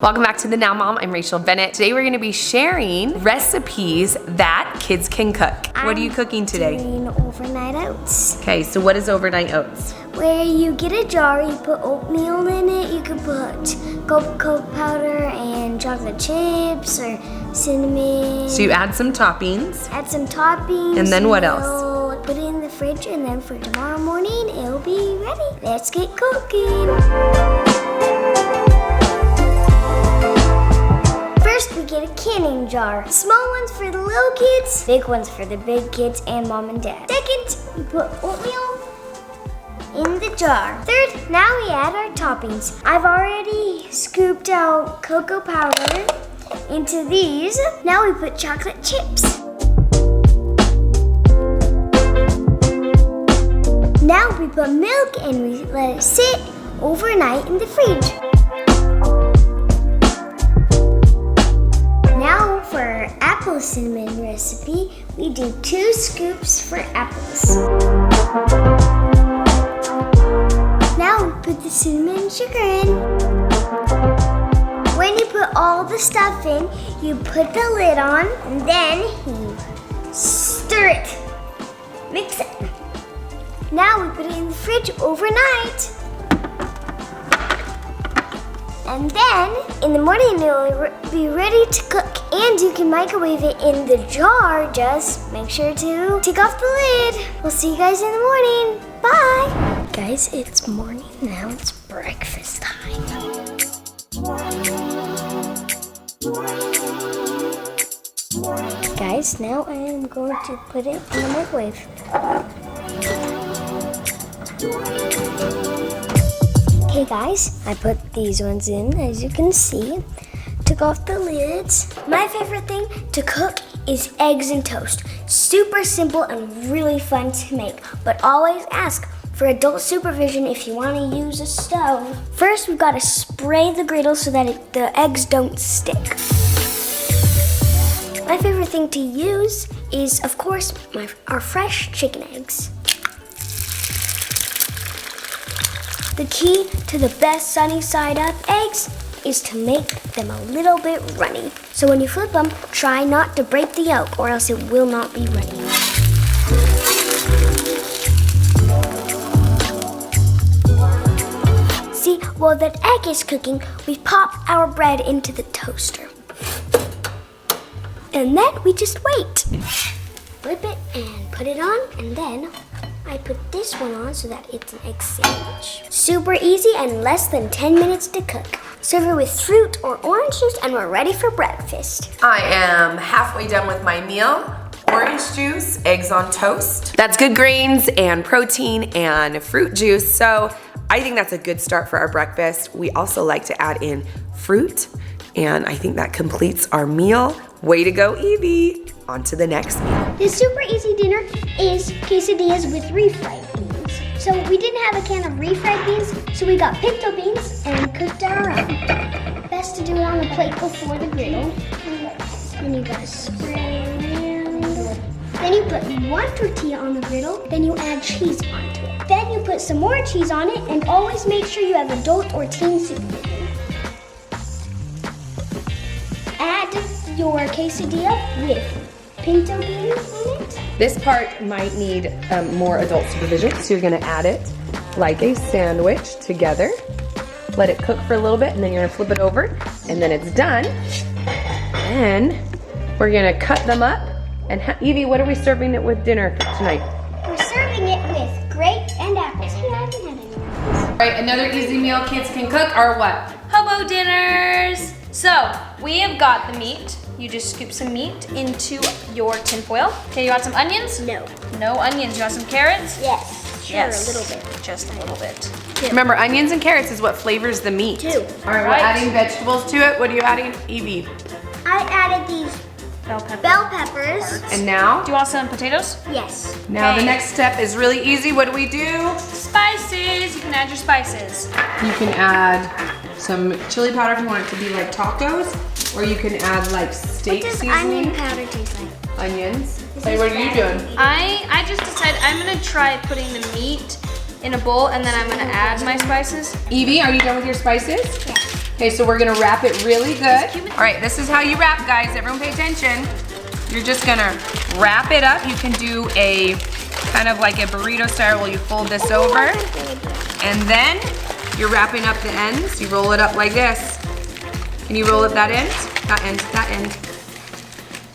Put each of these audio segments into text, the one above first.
Welcome back to the Now Mom. I'm Rachel Bennett. Today we're going to be sharing recipes that kids can cook. What are you cooking today? I'm doing overnight oats. Okay, so what is overnight oats? Where you get a jar, you put oatmeal in it, you can put cocoa powder and chocolate chips or cinnamon. So you add some toppings. Add some toppings. And then what else? Put it in the fridge, and then for tomorrow morning, it'll be ready. Let's get cooking. First, we get a canning jar. Small ones for the little kids, big ones for the big kids and mom and dad. Second, we put oatmeal in the jar. Third, now we add our toppings. I've already scooped out cocoa powder into these. Now we put chocolate chips. Now we put milk and we let it sit overnight in the fridge. Now for our apple cinnamon recipe, we do 2 scoops for apples. Now we put the cinnamon and sugar in. When you put all the stuff in, you put the lid on and then you stir it. Mix it. Now we put it in the fridge overnight. And then, in the morning, it'll be ready to cook. And you can microwave it in the jar. Just make sure to take off the lid. We'll see you guys in the morning. Bye. Guys, it's morning now. It's breakfast time. Guys, now I am going to put it in the microwave. Okay guys, I put these ones in, as you can see. Took off the lids. My favorite thing to cook is eggs and toast. Super simple and really fun to make, but always ask for adult supervision if you want to use a stove. First, we've got to spray the griddle so that the eggs don't stick. My favorite thing to use is, of course, our fresh chicken eggs. The key to the best sunny side up eggs is to make them a little bit runny. So when you flip them, try not to break the yolk or else it will not be runny. See, while that egg is cooking, we pop our bread into the toaster. And then we just wait. Flip it and put it on, and then I put this one on so that it's an egg sandwich. Super easy and less than 10 minutes to cook. Serve it with fruit or orange juice and we're ready for breakfast. I am halfway done with my meal. Orange juice, eggs on toast. That's good grains and protein and fruit juice. So I think that's a good start for our breakfast. We also like to add in fruit, and I think that completes our meal. Way to go, Evie. On to the next meal. This super easy dinner is quesadillas with refried beans. So we didn't have a can of refried beans, so we got pinto beans and cooked our own. Best to do it on the plate before the griddle. Then you gotta spread around. Then you put 1 tortilla on the griddle, then you add cheese onto it. Then you put some more cheese on it, and always make sure you have adult or teen supervision. Add your quesadilla with pinto beans in it. This part might need more adult supervision, so you're gonna add it like a sandwich together. Let it cook for a little bit, and then you're gonna flip it over, and then it's done. And we're gonna cut them up. And Evie, what are we serving it with dinner tonight? We're serving it with grapes and apples. Hey, I haven't had any of these. All right, another easy meal kids can cook are what? Hobo dinners. So we have got the meat. You just scoop some meat into your tin foil. Okay, you want some onions? No. No onions. You want some carrots? Yes. Sure, Yes. a little bit. Just a little bit. Remember, onions and carrots is what flavors the meat. 2. All right, we're adding vegetables to it. What are you adding, Evie? I added these bell peppers. And now? Do you want some potatoes? Yes. Now the Okay. next step is really easy. What do we do? Spices. You can add your spices. You can add some chili powder if you want it to be like tacos, or you can add like steak What does seasoning. onion powder taste like? Onions. Hey, what are you doing? I just decided I'm gonna try putting the meat in a bowl, and then I'm gonna add my spices. Evie, are you done with your spices? Yes. Okay, so we're gonna wrap it really good. All right, this is how you wrap, guys. Everyone pay attention. You're just gonna wrap it up. You can do a kind of like a burrito style where you fold this over. And then you're wrapping up the ends. You roll it up like this. Can you roll up that end? That end, that end.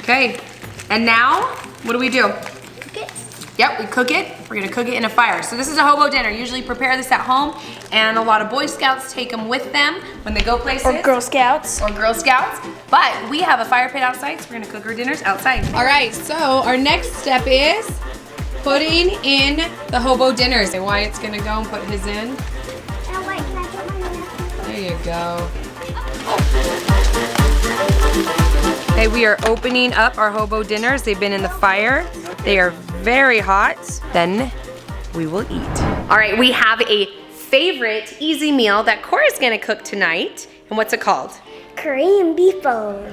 Okay, and now, what do we do? Cook it. Yep, we cook it. We're gonna cook it in a fire. So this is a hobo dinner. Usually prepare this at home, and a lot of Boy Scouts take them with them when they go places. Or Girl Scouts. Or Girl Scouts. But we have a fire pit outside, so we're gonna cook our dinners outside. All right, so our next step is putting in the hobo dinners. And Wyatt's gonna go and put his in. Now wait, can I put my napkin? There you go. Okay, we are opening up our hobo dinners. They've been in the fire. They are very hot. Then we will eat. All right, we have a favorite easy meal that Cora's gonna cook tonight. And what's it called? Korean beef bowl.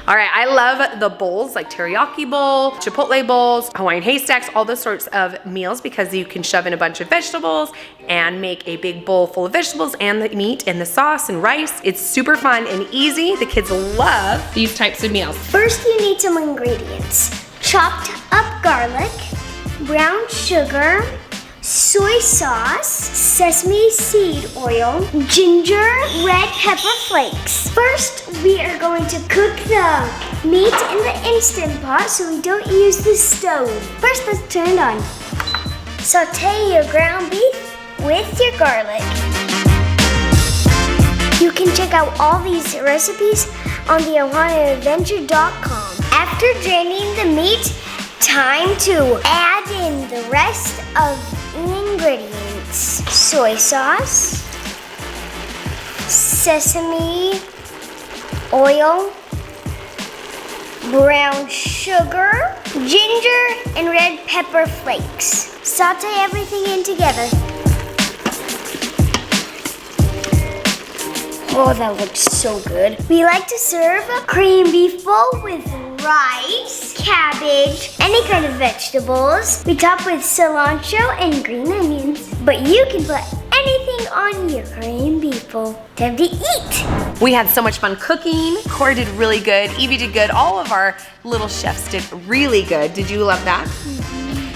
All right, I love the bowls, like teriyaki bowl, chipotle bowls, Hawaiian haystacks, all those sorts of meals because you can shove in a bunch of vegetables and make a big bowl full of vegetables and the meat and the sauce and rice. It's super fun and easy. The kids love these types of meals. First, you need some ingredients. Chopped up garlic, brown sugar, soy sauce, sesame seed oil, ginger, red pepper flakes. First, we are going to cook the meat in the Instant Pot so we don't use the stove. First, let's turn it on. Saute your ground beef with your garlic. You can check out all these recipes on the OhanaAdventure.com. After draining the meat, time to add in the rest of the ingredients. Soy sauce, sesame oil, brown sugar, ginger, and red pepper flakes. Saute everything in together. Oh, that looks so good. We like to serve a cream beef bowl with rice, cabbage, any kind of vegetables. We top with cilantro and green onions. But you can put anything on your Korean beef bowl. Time to eat. We had so much fun cooking. Cora did really good. Evie did good. All of our little chefs did really good. Did you love that?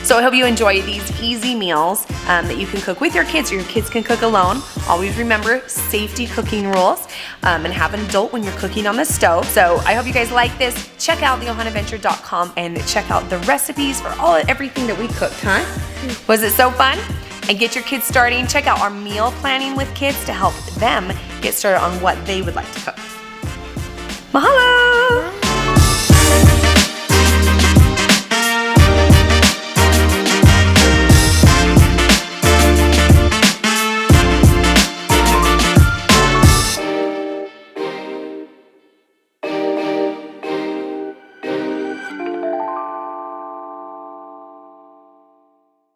So I hope you enjoy these easy meals that you can cook with your kids or your kids can cook alone. Always remember safety cooking rules and have an adult when you're cooking on the stove. So I hope you guys like this. Check out theohanaadventure.com and check out the recipes for everything that we cooked, huh? Was it so fun? And get your kids starting. Check out our meal planning with kids to help them get started on what they would like to cook.